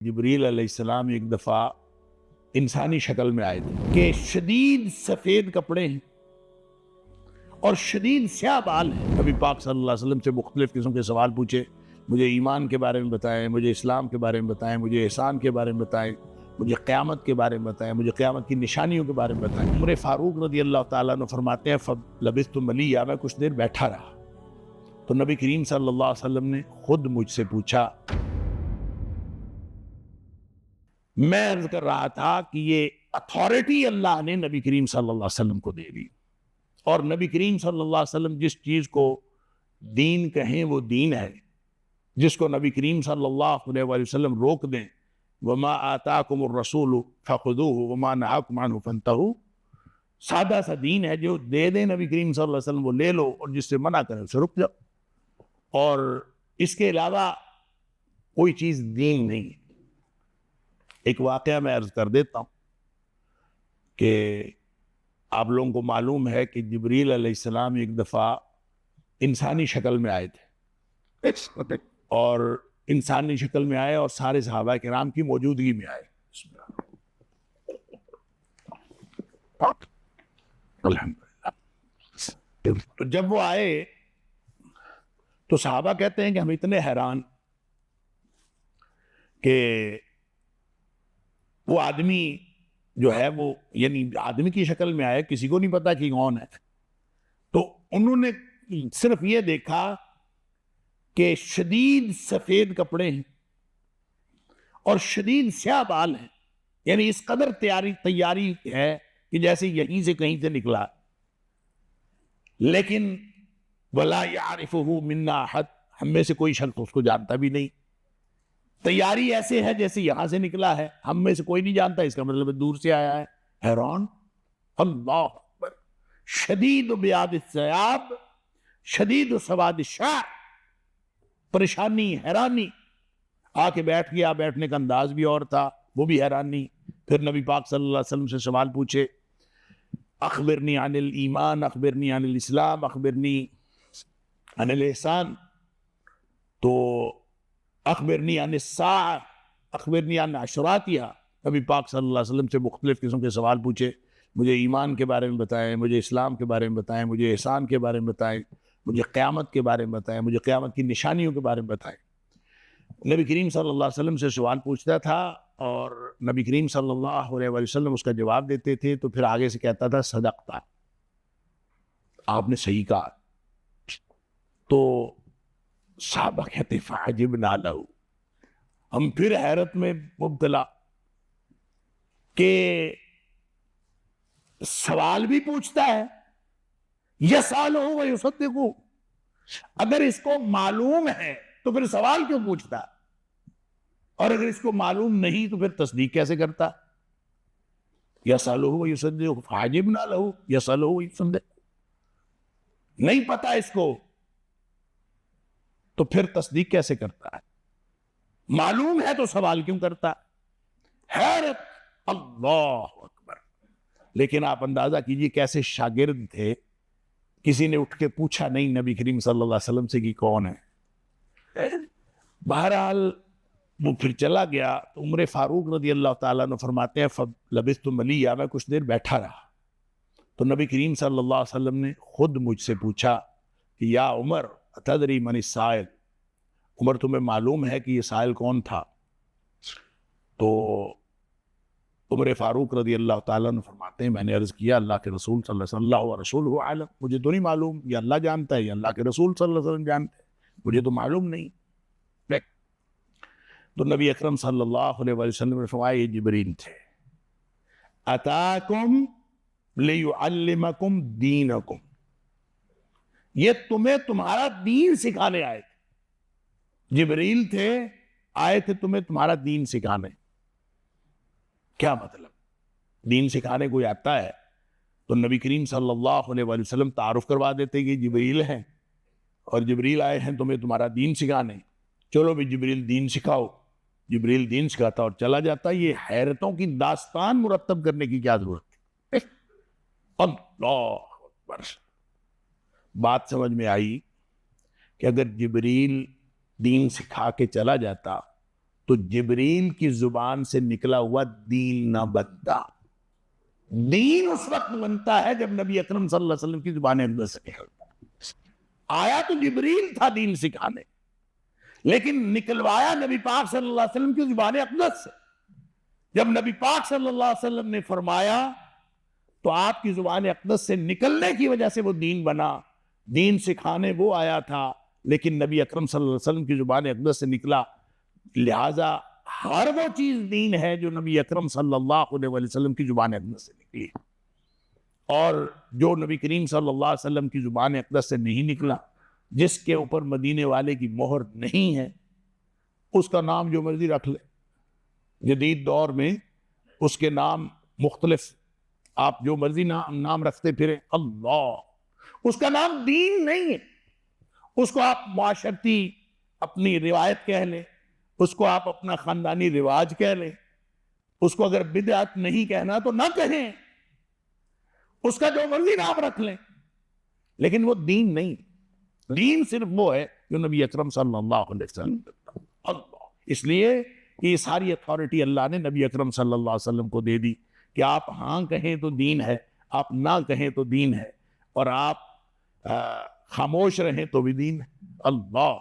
جبریل علیہ السلام ایک دفعہ انسانی شکل میں آئے تھے کہ شدید سفید کپڑے ہیں اور شدید سیاہ بال ہیں۔ نبی پاک صلی اللہ علیہ وسلم سے مختلف قسم کے سوال پوچھے، مجھے ایمان کے بارے میں بتائیں، مجھے اسلام کے بارے میں بتائیں، مجھے احسان کے بارے میں بتائیں، مجھے قیامت کے بارے میں بتائیں، مجھے قیامت کی نشانیوں کے بارے میں بتائیں۔ عمر فاروق رضی اللہ تعالیٰ عنہ فرماتے ہیں فلبثت ملیہ، میں کچھ دیر بیٹھا رہا تو نبی کریم صلی اللہ علیہ وسلم نے خود مجھ سے پوچھا۔ میں عرض کر رہا تھا کہ یہ اتھارٹی اللہ نے نبی کریم صلی اللہ علیہ وسلم کو دے دی، اور نبی کریم صلی اللہ علیہ وسلم جس چیز کو دین کہیں وہ دین ہے، جس کو نبی کریم صلی اللہ علیہ وسلم روک دیں وما آتاکم الرسول فخذوہ وما نہاکم عنہ فانتہوا، سادہ سا دین ہے، جو دے دیں نبی کریم صلی اللہ علیہ وسلم وہ لے لو، اور جس سے منع کریں اسے رک جاؤ، اور اس کے علاوہ کوئی چیز دین نہیں ہے۔ ایک واقعہ میں عرض کر دیتا ہوں کہ آپ لوگوں کو معلوم ہے کہ جبریل علیہ السلام ایک دفعہ انسانی شکل میں آئے تھے، اور انسانی شکل میں آئے اور سارے صحابہ کرام کی موجودگی میں آئے۔ الحمدللہ۔ تو جب وہ آئے تو صحابہ کہتے ہیں کہ ہم اتنے حیران کہ وہ آدمی جو ہے وہ یعنی آدمی کی شکل میں آئے، کسی کو نہیں پتا کہ کون ہے، تو انہوں نے صرف یہ دیکھا کہ شدید سفید کپڑے ہیں اور شدید سیاہ بال ہیں، یعنی اس قدر تیاری ہے کہ جیسے یہیں سے کہیں سے نکلا، لیکن وَلَا يَعْرِفُهُ مِنَّا أَحَدٌ، ہم میں سے کوئی شخص اس کو جانتا بھی نہیں۔ تیاری ایسے ہے جیسے یہاں سے نکلا ہے، ہم میں سے کوئی نہیں جانتا، اس کا مطلب دور سے آیا ہے۔ حیران، اللہ اکبر، شدید بیاض الثیاب شدید سواد الشعر، پریشانی، حیرانی، آ کے بیٹھ گیا، بیٹھنے کا انداز بھی اور تھا، وہ بھی حیرانی۔ پھر نبی پاک صلی اللہ علیہ وسلم سے سوال پوچھے، اخبرنی عن الایمان، اخبرنی عن الاسلام، اخبرنی عن الاحسان، تو اخبرنی عن الساعہ، اخبرنی عن عشراتها، نبی پاک صلی اللہ علیہ وسلم سے مختلف قسم کے سوال پوچھے، مجھے ایمان کے بارے میں بتائیں، مجھے اسلام کے بارے میں بتائیں، مجھے احسان کے بارے میں بتائیں، مجھے قیامت کے بارے میں بتائیں، مجھے قیامت کی نشانیوں کے بارے میں بتائیں۔ نبی کریم صلی اللہ علیہ وسلم سے سوال پوچھتا تھا اور نبی کریم صلی اللہ علیہ وسلم اس کا جواب دیتے تھے، تو پھر آگے سے کہتا تھا صدقتا، آپ نے صحیح کہا۔ تو صحابہ کہتے فعجبنا لہ، ہم پھر حیرت میں مبتلا کہ سوال بھی پوچھتا ہے، یسألہ ویصدقہ، اگر اس کو معلوم ہے تو پھر سوال کیوں پوچھتا، اور اگر اس کو معلوم نہیں تو پھر تصدیق کیسے کرتا؟ یسألہ ویصدقہ، فعجبنا لہ یسألہ ویصدقہ، نہیں پتا اس کو تو پھر تصدیق کیسے کرتا ہے؟ معلوم ہے تو سوال کیوں کرتا؟ حیرت، اللہ اکبر۔ لیکن آپ اندازہ کیجئے کیسے شاگرد تھے، کسی نے اٹھ کے پوچھا نہیں نبی کریم صلی اللہ علیہ وسلم سے کہ کون ہے۔ بہرحال وہ پھر چلا گیا، تو عمر فاروق رضی اللہ تعالیٰ عنہ فرماتے ہیں فلبثت ملیہ، میں کچھ دیر بیٹھا رہا تو نبی کریم صلی اللہ علیہ وسلم نے خود مجھ سے پوچھا کہ یا عمر اتدری من السائل، عمر تمہیں معلوم ہے کہ یہ سائل کون تھا؟ تو عمر فاروق رضی اللہ تعالیٰ عنہ فرماتے ہیں میں نے عرض کیا اللہ کے رسول صلی اللہ علیہ وسلم رسولہ عالم، مجھے تو نہیں معلوم، یہ اللہ جانتا ہے، یہ اللہ کے رسول صلی اللہ علیہ وسلم جانتے ہیں، مجھے تو معلوم نہیں۔ تو نبی اکرم صلی اللہ علیہ وسلم نے فرمایا یہ جبریل تھے، اتاکم لیعلمکم دینکم، یہ تمہیں تمہارا دین سکھانے آئے تھے، جبریل تھے، آئے تھے تمہیں تمہارا دین سکھانے۔ کیا مطلب؟ دین سکھانے کوئی آتا ہے تو نبی کریم صلی اللہ علیہ وسلم تعارف کروا دیتے کہ جبریل ہیں، اور جبریل آئے ہیں تمہیں تمہارا دین سکھانے، چلو بھی جبریل دین سکھاؤ، جبریل دین سکھاتا اور چلا جاتا۔ یہ حیرتوں کی داستان مرتب کرنے کی کیا ضرورت ہے؟ اللہ اکبر۔ بات سمجھ میں آئی کہ اگر جبریل دین سکھا کے چلا جاتا تو جبریل کی زبان سے نکلا ہوا دین نہ بنتا. دین اس وقت بنتا ہے جب نبی اکرم صلی اللہ علیہ وسلم کی زبان اقدس سے نکلتا. آیا تو جبریل تھا دین سکھانے، لیکن نکلوایا نبی پاک صلی اللہ علیہ وسلم کی زبان اقدس سے. جب نبی پاک صلی اللہ علیہ وسلم نے فرمایا تو آپ کی زبان اقدس سے نکلنے کی وجہ سے وہ دین بنا. دین سکھانے وہ آیا تھا، لیکن نبی اکرم صلی اللہ علیہ وسلم کی زبان اقدس سے نکلا. لہٰذا ہر وہ چیز دین ہے جو نبی اکرم صلی اللہ علیہ وسلم کی زبان اقدس سے نکلی، اور جو نبی کریم صلی اللہ علیہ وسلم کی زبان اقدس سے نہیں نکلا، جس کے اوپر مدینے والے کی مہر نہیں ہے، اس کا نام جو مرضی رکھ لے. جدید دور میں اس کے نام مختلف، آپ جو مرضی نام رکھتے پھریں، اللہ، اس کا نام دین نہیں ہے. اس کو آپ معاشرتی اپنی روایت کہہ لیں، اس کو آپ اپنا خاندانی رواج کہہ لیں، اس کو اگر بدعت نہیں کہنا تو نہ کہیں، اس کا جو مرضی نام رکھ لیں، لیکن وہ دین نہیں. دین صرف وہ ہے جو نبی اکرم صلی اللہ علیہ وسلم. اللہ، اس لیے کہ یہ ساری اتھارٹی اللہ نے نبی اکرم صلی اللہ علیہ وسلم کو دے دی کہ آپ ہاں کہیں تو دین ہے، آپ نہ کہیں تو دین ہے، اور آپ خاموش رہیں تو بھی دین ہے. اللہ